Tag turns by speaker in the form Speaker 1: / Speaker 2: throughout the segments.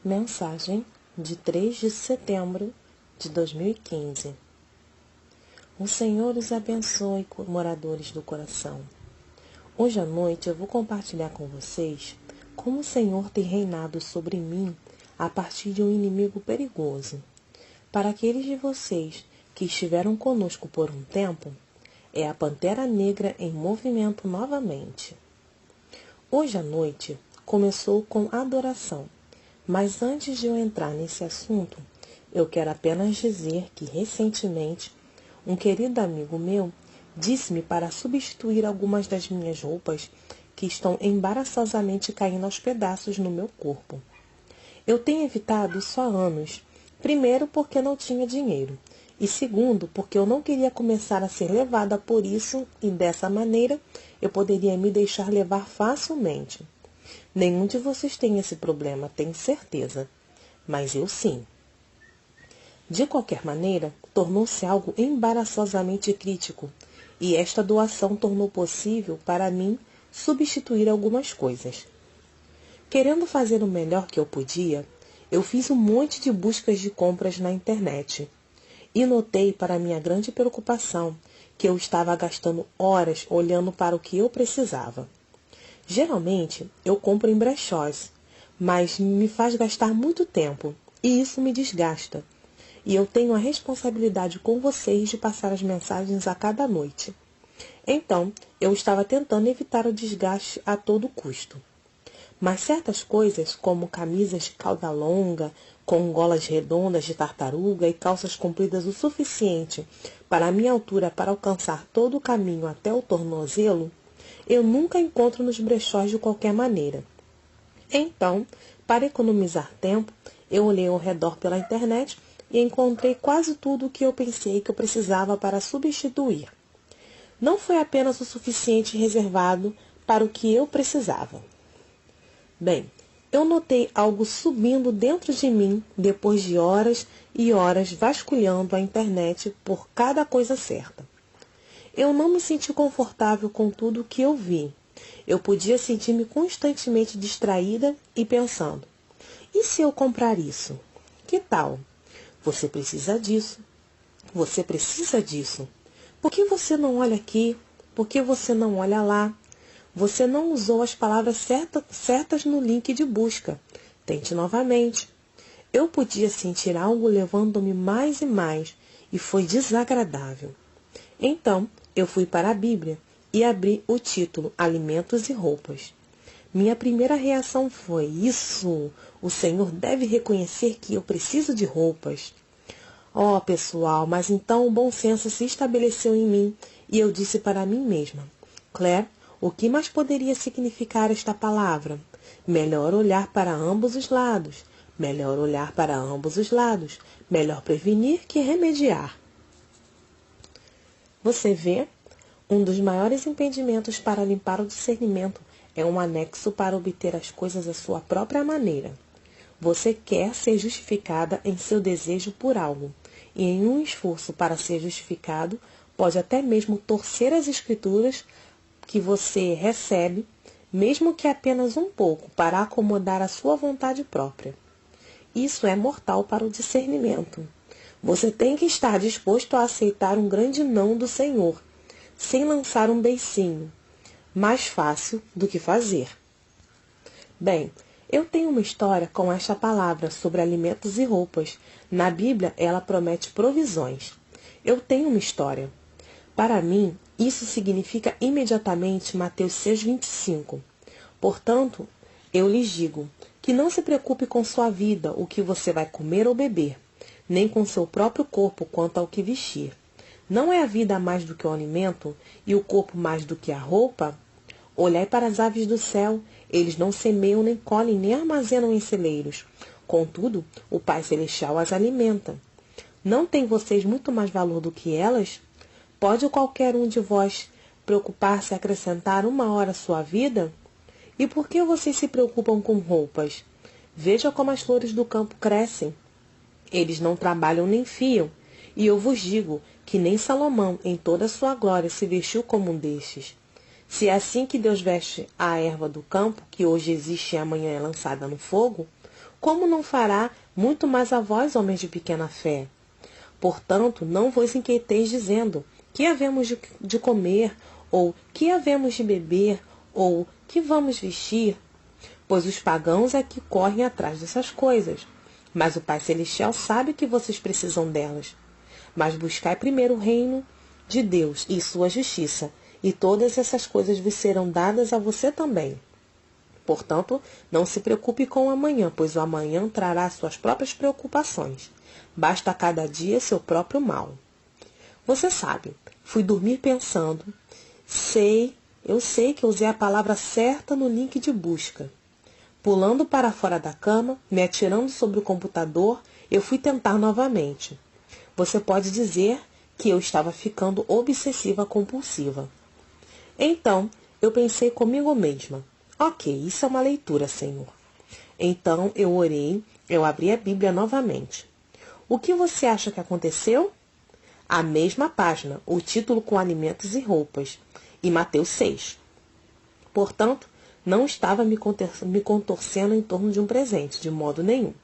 Speaker 1: Mensagem de 3 de setembro de 2015. O Senhor os abençoe, moradores do coração. Hoje à noite eu vou compartilhar com vocês como o Senhor tem reinado sobre mim a partir de um inimigo perigoso. Para aqueles de vocês que estiveram conosco por um tempo, é a Pantera Negra em movimento novamente. Hoje à noite começou com adoração. Mas antes de eu entrar nesse assunto, eu quero apenas dizer que, recentemente, um querido amigo meu disse-me para substituir algumas das minhas roupas que estão embaraçosamente caindo aos pedaços no meu corpo. Eu tenho evitado isso há anos, primeiro porque não tinha dinheiro, e segundo porque eu não queria começar a ser levada por isso e dessa maneira eu poderia me deixar levar facilmente. Nenhum de vocês tem esse problema, tenho certeza. Mas eu sim. De qualquer maneira, tornou-se algo embaraçosamente crítico, e esta doação tornou possível para mim substituir algumas coisas. Querendo fazer o melhor que eu podia, eu fiz um monte de buscas de compras na internet. E notei, para minha grande preocupação, que eu estava gastando horas olhando para o que eu precisava. Geralmente, eu compro em brechós, mas me faz gastar muito tempo, e isso me desgasta. E eu tenho a responsabilidade com vocês de passar as mensagens a cada noite. Então, eu estava tentando evitar o desgaste a todo custo. Mas certas coisas, como camisas de cauda longa, com golas redondas de tartaruga e calças compridas o suficiente para a minha altura para alcançar todo o caminho até o tornozelo, eu nunca encontro nos brechós de qualquer maneira. Então, para economizar tempo, eu olhei ao redor pela internet e encontrei quase tudo o que eu pensei que eu precisava para substituir. Não foi apenas o suficiente reservado para o que eu precisava. Bem, eu notei algo subindo dentro de mim depois de horas e horas vasculhando a internet por cada coisa certa. Eu não me senti confortável com tudo o que eu vi. Eu podia sentir-me constantemente distraída e pensando: e se eu comprar isso? Que tal? Você precisa disso. Você precisa disso. Por que você não olha aqui? Por que você não olha lá? Você não usou as palavras certas no link de busca. Tente novamente. Eu podia sentir algo levando-me mais e mais, e foi desagradável. Então, eu fui para a Bíblia e abri o título Alimentos e Roupas. Minha primeira reação foi: isso! O Senhor deve reconhecer que eu preciso de roupas. Oh, pessoal, mas então o bom senso se estabeleceu em mim e eu disse para mim mesma: Claire, o que mais poderia significar esta palavra? Melhor olhar para ambos os lados. Melhor olhar para ambos os lados. Melhor prevenir que remediar. Você vê? Um dos maiores impedimentos para limpar o discernimento é um anexo para obter as coisas à sua própria maneira. Você quer ser justificada em seu desejo por algo, e em um esforço para ser justificado, pode até mesmo torcer as escrituras que você recebe, mesmo que apenas um pouco, para acomodar a sua vontade própria. Isso é mortal para o discernimento. Você tem que estar disposto a aceitar um grande não do Senhor, sem lançar um beicinho. Mais fácil do que fazer. Bem, eu tenho uma história com esta palavra sobre alimentos e roupas. Na Bíblia, ela promete provisões. Eu tenho uma história. Para mim, isso significa imediatamente Mateus 6,25. Portanto, eu lhes digo que não se preocupe com sua vida, o que você vai comer ou beber, nem com seu próprio corpo quanto ao que vestir. Não é a vida mais do que o alimento, e o corpo mais do que a roupa? Olhai para as aves do céu, eles não semeiam, nem colhem, nem armazenam em celeiros. Contudo, o Pai Celestial as alimenta. Não têm vocês muito mais valor do que elas? Pode qualquer um de vós preocupar-se em acrescentar uma hora à sua vida? E por que vocês se preocupam com roupas? Veja como as flores do campo crescem. Eles não trabalham nem fiam, e eu vos digo que nem Salomão, em toda a sua glória, se vestiu como um destes. Se é assim que Deus veste a erva do campo, que hoje existe e amanhã é lançada no fogo, como não fará muito mais a vós, homens de pequena fé? Portanto, não vos inquieteis dizendo, que havemos de comer, ou que havemos de beber, ou que vamos vestir? Pois os pagãos é que correm atrás dessas coisas. Mas o Pai Celestial sabe que vocês precisam delas. Mas buscai primeiro o reino de Deus e sua justiça, e todas essas coisas vos serão dadas a você também. Portanto, não se preocupe com o amanhã, pois o amanhã trará suas próprias preocupações. Basta a cada dia seu próprio mal. Você sabe, fui dormir pensando, eu sei que usei a palavra certa no link de busca. Pulando para fora da cama, me atirando sobre o computador, eu fui tentar novamente. Você pode dizer que eu estava ficando obsessiva compulsiva. Então, eu pensei comigo mesma. Ok, isso é uma leitura, Senhor. Então, eu orei, eu abri a Bíblia novamente. O que você acha que aconteceu? A mesma página, o título com alimentos e roupas, e Mateus 6. Portanto, não estava me contorcendo em torno de um presente, de modo nenhum.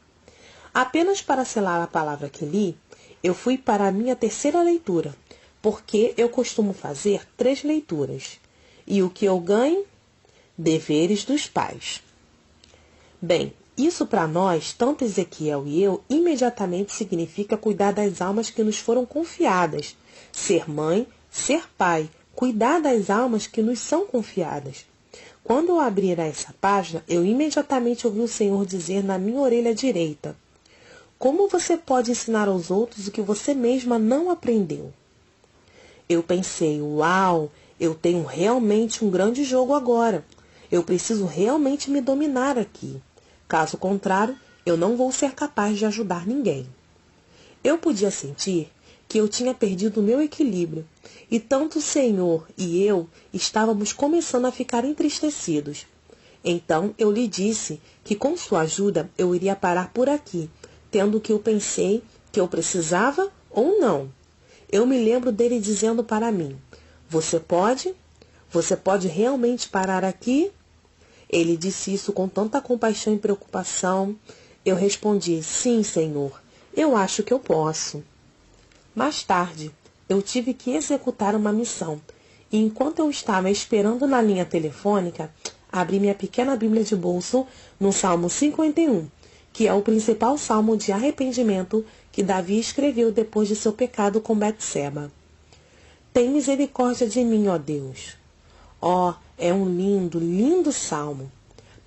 Speaker 1: Apenas para selar a palavra que li, eu fui para a minha terceira leitura, porque eu costumo fazer 3 leituras. E o que eu ganho? Deveres dos pais. Bem, isso para nós, tanto Ezequiel e eu, imediatamente significa cuidar das almas que nos foram confiadas. Ser mãe, ser pai, cuidar das almas que nos são confiadas. Quando eu abrir essa página, eu imediatamente ouvi o Senhor dizer na minha orelha direita: como você pode ensinar aos outros o que você mesma não aprendeu? Eu pensei, uau, eu tenho realmente um grande jogo agora. Eu preciso realmente me dominar aqui. Caso contrário, eu não vou ser capaz de ajudar ninguém. Eu podia sentir que eu tinha perdido o meu equilíbrio, e tanto o Senhor e eu estávamos começando a ficar entristecidos. Então eu lhe disse que com sua ajuda eu iria parar por aqui, tendo o que eu pensei que eu precisava ou não. Eu me lembro dele dizendo para mim: Você pode realmente parar aqui? Ele disse isso com tanta compaixão e preocupação. Eu respondi: sim, Senhor, eu acho que eu posso. Mais tarde, eu tive que executar uma missão, e enquanto eu estava esperando na linha telefônica, abri minha pequena Bíblia de bolso no Salmo 51, que é o principal salmo de arrependimento que Davi escreveu depois de seu pecado com Betseba. Tem misericórdia de mim, ó Deus. Ó, é um lindo, lindo salmo.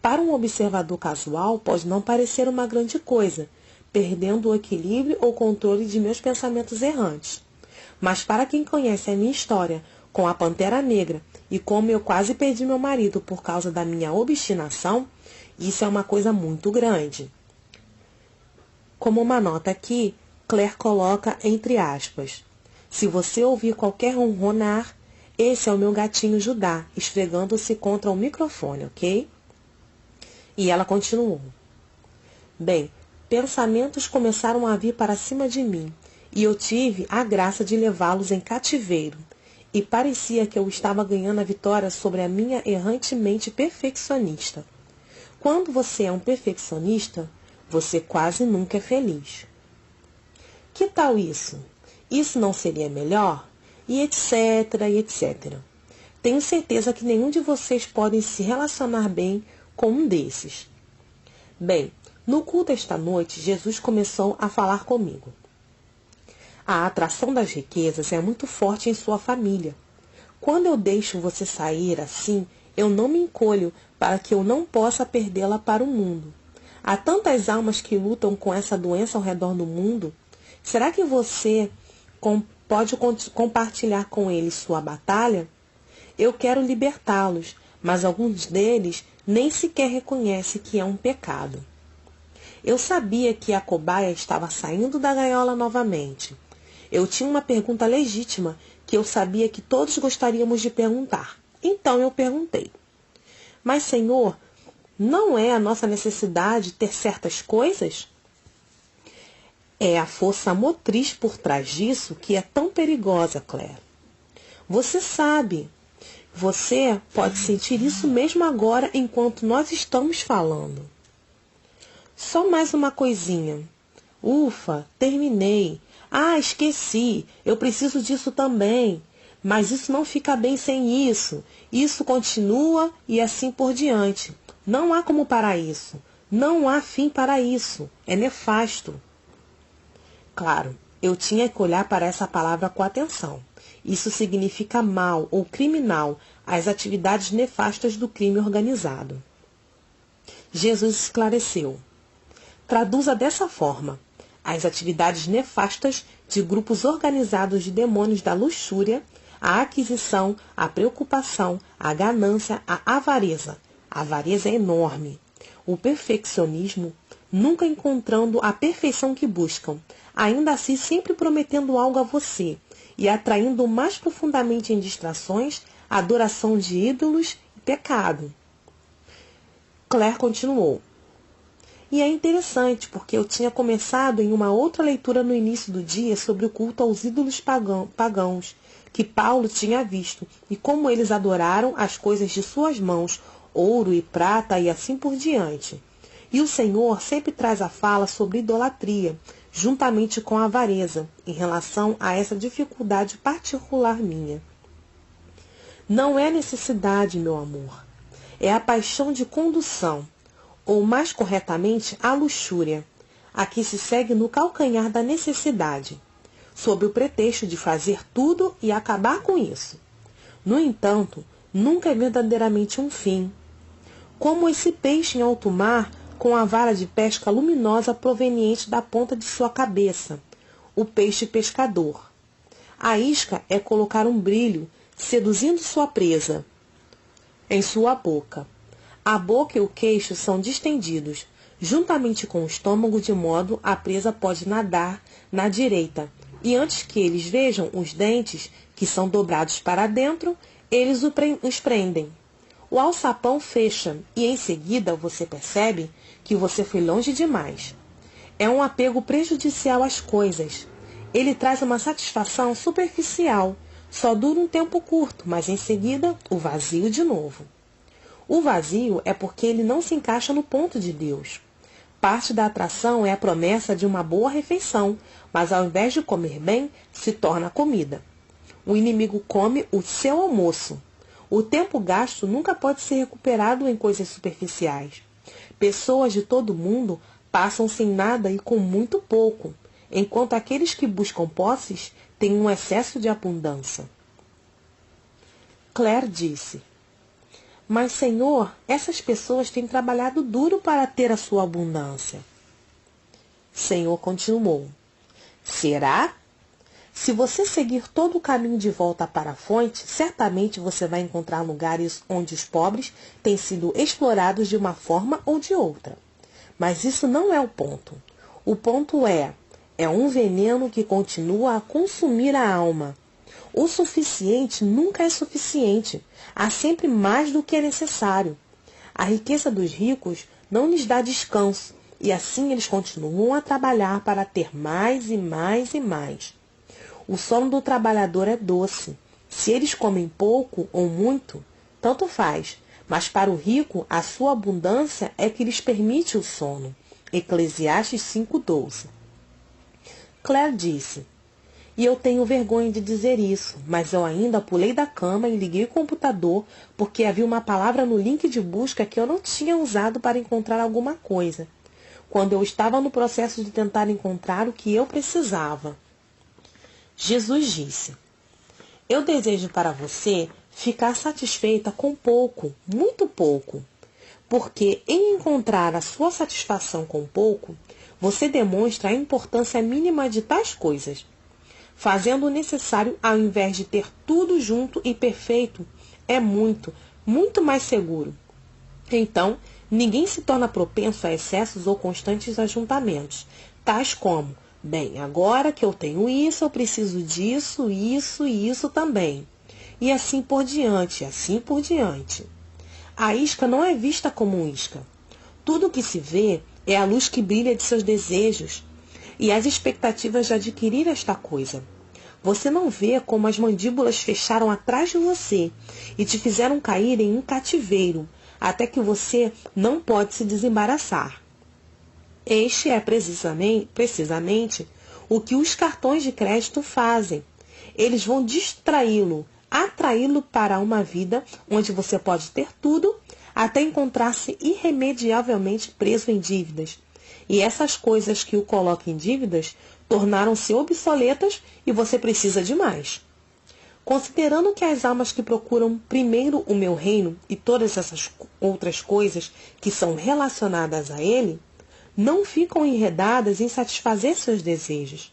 Speaker 1: Para um observador casual, pode não parecer uma grande coisa, perdendo o equilíbrio ou controle de meus pensamentos errantes. Mas para quem conhece a minha história com a Pantera Negra e como eu quase perdi meu marido por causa da minha obstinação, isso é uma coisa muito grande. Como uma nota aqui, Claire coloca entre aspas: se você ouvir qualquer ronronar, esse é o meu gatinho Judá, esfregando-se contra o microfone, ok? E ela continuou: bem, pensamentos começaram a vir para cima de mim, e eu tive a graça de levá-los em cativeiro, e parecia que eu estava ganhando a vitória sobre a minha errante mente perfeccionista. Quando você é um perfeccionista, você quase nunca é feliz. Que tal isso? Isso não seria melhor? E etc, e etc. Tenho certeza que nenhum de vocês podem se relacionar bem com um desses. Bem, no culto esta noite, Jesus começou a falar comigo. A atração das riquezas é muito forte em sua família. Quando eu deixo você sair assim, eu não me encolho para que eu não possa perdê-la para o mundo. Há tantas almas que lutam com essa doença ao redor do mundo. Será que você pode compartilhar com eles sua batalha? Eu quero libertá-los, mas alguns deles nem sequer reconhecem que é um pecado. Eu sabia que a cobaia estava saindo da gaiola novamente. Eu tinha uma pergunta legítima que eu sabia que todos gostaríamos de perguntar. Então eu perguntei: mas, Senhor, não é a nossa necessidade ter certas coisas? É a força motriz por trás disso que é tão perigosa, Claire. Você sabe. Você pode sentir isso mesmo agora enquanto nós estamos falando. Só mais uma coisinha. Ufa, terminei. Ah, esqueci, eu preciso disso também. Mas isso não fica bem sem isso. Isso continua e assim por diante. Não há como parar isso. Não há fim para isso. É nefasto. Claro, eu tinha que olhar para essa palavra com atenção. Isso significa mal ou criminal, as atividades nefastas do crime organizado. Jesus esclareceu. Traduza dessa forma: as atividades nefastas de grupos organizados de demônios da luxúria, a aquisição, a preocupação, a ganância, a avareza. A avareza é enorme. O perfeccionismo, nunca encontrando a perfeição que buscam, ainda assim sempre prometendo algo a você e atraindo mais profundamente em distrações, adoração de ídolos e pecado. Claire continuou. E é interessante, porque eu tinha começado em uma outra leitura no início do dia sobre o culto aos ídolos pagãos, que Paulo tinha visto, e como eles adoraram as coisas de suas mãos, ouro e prata e assim por diante. E o Senhor sempre traz a fala sobre idolatria, juntamente com a avareza, em relação a essa dificuldade particular minha. Não é necessidade, meu amor. É a paixão de condução, ou mais corretamente, a luxúria, a que se segue no calcanhar da necessidade, sob o pretexto de fazer tudo e acabar com isso. No entanto, nunca é verdadeiramente um fim. Como esse peixe em alto mar com a vara de pesca luminosa proveniente da ponta de sua cabeça, o peixe pescador. A isca é colocar um brilho, seduzindo sua presa, em sua boca. A boca e o queixo são distendidos, juntamente com o estômago, de modo a presa pode nadar na direita, e antes que eles vejam os dentes, que são dobrados para dentro, eles os prendem. O alçapão fecha, e em seguida você percebe que você foi longe demais. É um apego prejudicial às coisas. Ele traz uma satisfação superficial, só dura um tempo curto, mas em seguida o vazio de novo. O vazio é porque ele não se encaixa no ponto de Deus. Parte da atração é a promessa de uma boa refeição, mas ao invés de comer bem, se torna comida. O inimigo come o seu almoço. O tempo gasto nunca pode ser recuperado em coisas superficiais. Pessoas de todo mundo passam sem nada e com muito pouco, enquanto aqueles que buscam posses têm um excesso de abundância. Claire disse: Mas, Senhor, essas pessoas têm trabalhado duro para ter a sua abundância. Senhor continuou: Será? Se você seguir todo o caminho de volta para a fonte, certamente você vai encontrar lugares onde os pobres têm sido explorados de uma forma ou de outra. Mas isso não é o ponto. O ponto é um veneno que continua a consumir a alma. O suficiente nunca é suficiente. Há sempre mais do que é necessário. A riqueza dos ricos não lhes dá descanso, e assim eles continuam a trabalhar para ter mais e mais e mais. O sono do trabalhador é doce. Se eles comem pouco ou muito, tanto faz. Mas para o rico, a sua abundância é que lhes permite o sono. Eclesiastes 5:12. Claire disse: E eu tenho vergonha de dizer isso, mas eu ainda pulei da cama e liguei o computador porque havia uma palavra no link de busca que eu não tinha usado para encontrar alguma coisa, quando eu estava no processo de tentar encontrar o que eu precisava. Jesus disse: Eu desejo para você ficar satisfeita com pouco, muito pouco, porque em encontrar a sua satisfação com pouco, você demonstra a importância mínima de tais coisas. Fazendo o necessário ao invés de ter tudo junto e perfeito é muito, muito mais seguro. Então, ninguém se torna propenso a excessos ou constantes ajuntamentos, tais como: bem, agora que eu tenho isso, eu preciso disso, isso e isso também. E assim por diante, assim por diante. A isca não é vista como isca. Tudo o que se vê é a luz que brilha de seus desejos e as expectativas de adquirir esta coisa. Você não vê como as mandíbulas fecharam atrás de você e te fizeram cair em um cativeiro, até que você não pode se desembaraçar. Este é precisamente o que os cartões de crédito fazem. Eles vão distraí-lo, atraí-lo para uma vida onde você pode ter tudo, até encontrar-se irremediavelmente preso em dívidas. E essas coisas que o colocam em dívidas tornaram-se obsoletas e você precisa de mais. Considerando que as almas que procuram primeiro o meu reino e todas essas outras coisas que são relacionadas a ele, não ficam enredadas em satisfazer seus desejos.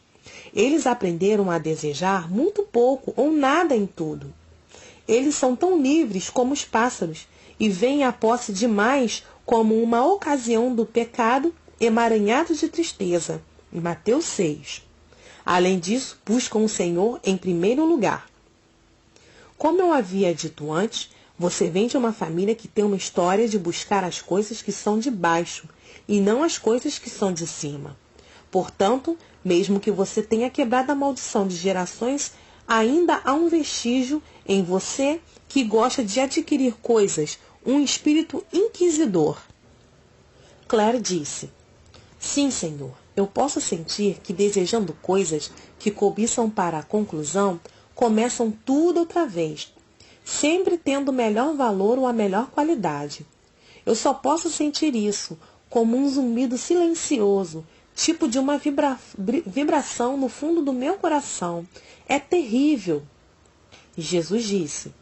Speaker 1: Eles aprenderam a desejar muito pouco ou nada em tudo. Eles são tão livres como os pássaros e veem a posse de mais como uma ocasião do pecado emaranhado de tristeza. Em Mateus 6. Além disso, buscam o Senhor em primeiro lugar. Como eu havia dito antes, você vem de uma família que tem uma história de buscar as coisas que são de baixo e não as coisas que são de cima. Portanto, mesmo que você tenha quebrado a maldição de gerações, ainda há um vestígio em você que gosta de adquirir coisas, um espírito inquisidor. Claire disse: sim, Senhor, eu posso sentir que desejando coisas que cobiçam para a conclusão, começam tudo outra vez, sempre tendo o melhor valor ou a melhor qualidade. Eu só posso sentir isso como um zumbido silencioso, tipo de uma vibração no fundo do meu coração. É terrível. Jesus disse: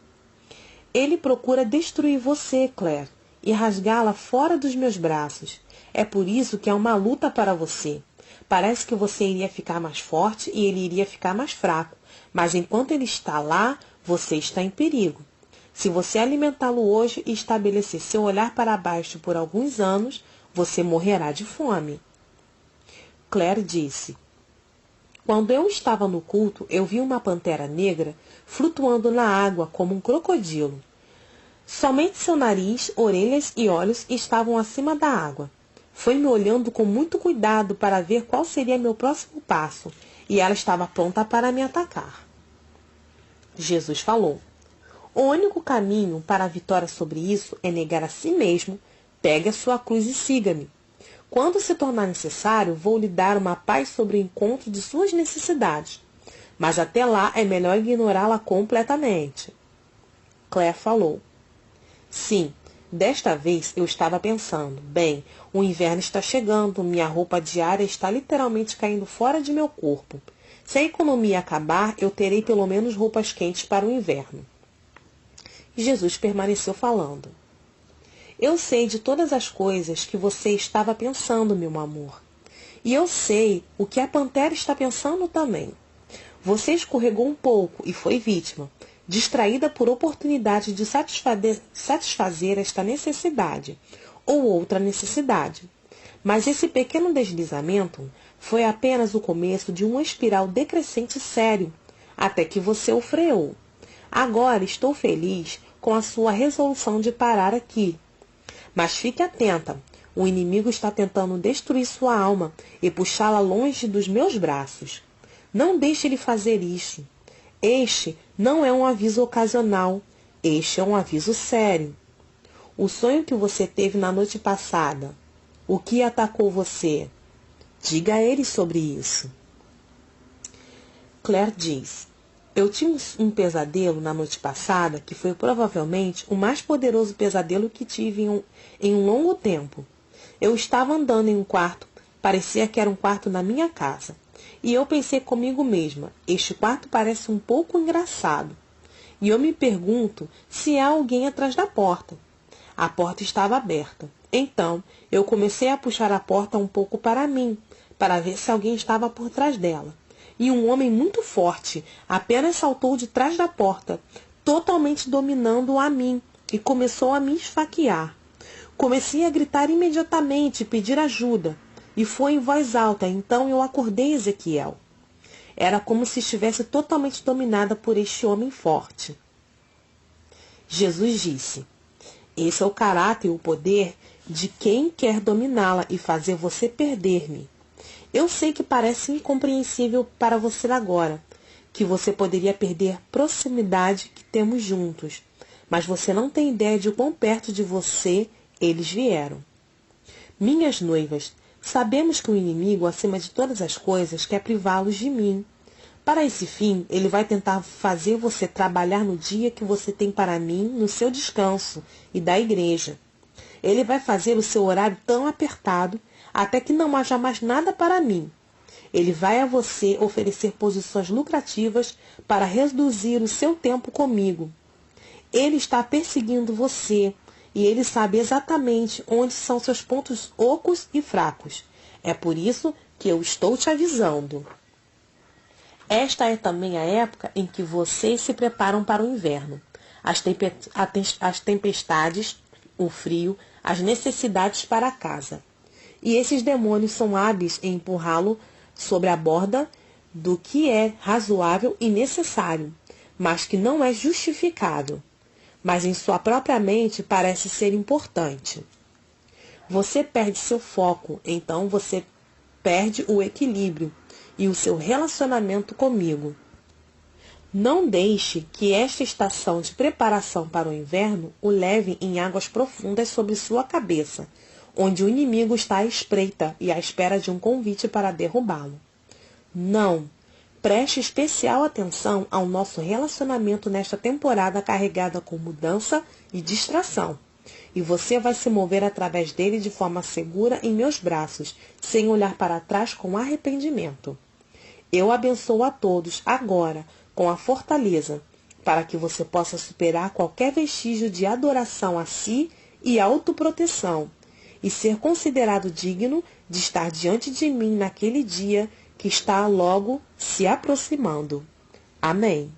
Speaker 1: ele procura destruir você, Claire, e rasgá-la fora dos meus braços. É por isso que é uma luta para você. Parece que você iria ficar mais forte e ele iria ficar mais fraco. Mas enquanto ele está lá, você está em perigo. Se você alimentá-lo hoje e estabelecer seu olhar para baixo por alguns anos, você morrerá de fome. Claire disse: quando eu estava no culto, eu vi uma pantera negra flutuando na água como um crocodilo. Somente seu nariz, orelhas e olhos estavam acima da água. Foi me olhando com muito cuidado para ver qual seria meu próximo passo, e ela estava pronta para me atacar. Jesus falou: o único caminho para a vitória sobre isso é negar a si mesmo, pegue a sua cruz e siga-me. Quando se tornar necessário, vou lhe dar uma paz sobre o encontro de suas necessidades, mas até lá é melhor ignorá-la completamente. Claire falou: sim, desta vez eu estava pensando, bem, o inverno está chegando, minha roupa diária está literalmente caindo fora de meu corpo. Se a economia acabar, eu terei pelo menos roupas quentes para o inverno. E Jesus permaneceu falando: eu sei de todas as coisas que você estava pensando, meu amor. E eu sei o que a pantera está pensando também. Você escorregou um pouco e foi vítima, distraída por oportunidade de satisfazer esta necessidade ou outra necessidade. Mas esse pequeno deslizamento foi apenas o começo de uma espiral decrescente sério, até que você o freou. Agora estou feliz com a sua resolução de parar aqui. Mas fique atenta, o inimigo está tentando destruir sua alma e puxá-la longe dos meus braços. Não deixe ele fazer isso. Este não é um aviso ocasional, este é um aviso sério. O sonho que você teve na noite passada, o que atacou você? Diga a ele sobre isso. Claire diz: eu tinha um pesadelo na noite passada que foi provavelmente o mais poderoso pesadelo que tive em um longo tempo. Eu estava andando em um quarto, parecia que era um quarto da minha casa. E eu pensei comigo mesma: este quarto parece um pouco engraçado. E eu me pergunto se há alguém atrás da porta. A porta estava aberta. Então, eu comecei a puxar a porta um pouco para mim, para ver se alguém estava por trás dela. E um homem muito forte apenas saltou de trás da porta, totalmente dominando a mim, e começou a me esfaquear. Comecei a gritar imediatamente e pedir ajuda, e foi em voz alta, então eu acordei Ezequiel. Era como se estivesse totalmente dominada por este homem forte. Jesus disse: esse é o caráter e o poder de quem quer dominá-la e fazer você perder-me. Eu sei que parece incompreensível para você agora, que você poderia perder a proximidade que temos juntos, mas você não tem ideia de quão perto de você eles vieram. Minhas noivas, Sabemos que o inimigo, acima de todas as coisas, quer privá-los de mim. Para esse fim, ele vai tentar fazer você trabalhar no dia que você tem para mim, no seu descanso e da igreja. Ele vai fazer o seu horário tão apertado, até que não haja mais nada para mim. Ele vai a você oferecer posições lucrativas para reduzir o seu tempo comigo. Ele está perseguindo você e ele sabe exatamente onde são seus pontos ocos e fracos. É por isso que eu estou te avisando. Esta é também a época em que vocês se preparam para o inverno. As tempestades, o frio, as necessidades para a casa. E esses demônios são hábeis em empurrá-lo sobre a borda do que é razoável e necessário, mas que não é justificável, mas em sua própria mente parece ser importante. Você perde seu foco, então você perde o equilíbrio e o seu relacionamento comigo. Não deixe que esta estação de preparação para o inverno o leve em águas profundas sobre sua cabeça, onde o inimigo está à espreita e à espera de um convite para derrubá-lo. Não! Preste especial atenção ao nosso relacionamento nesta temporada carregada com mudança e distração. E você vai se mover através dele de forma segura em meus braços, sem olhar para trás com arrependimento. Eu abençoo a todos agora com a fortaleza, para que você possa superar qualquer vestígio de adoração a si e autoproteção, e ser considerado digno de estar diante de mim naquele dia que está logo se aproximando. Amém.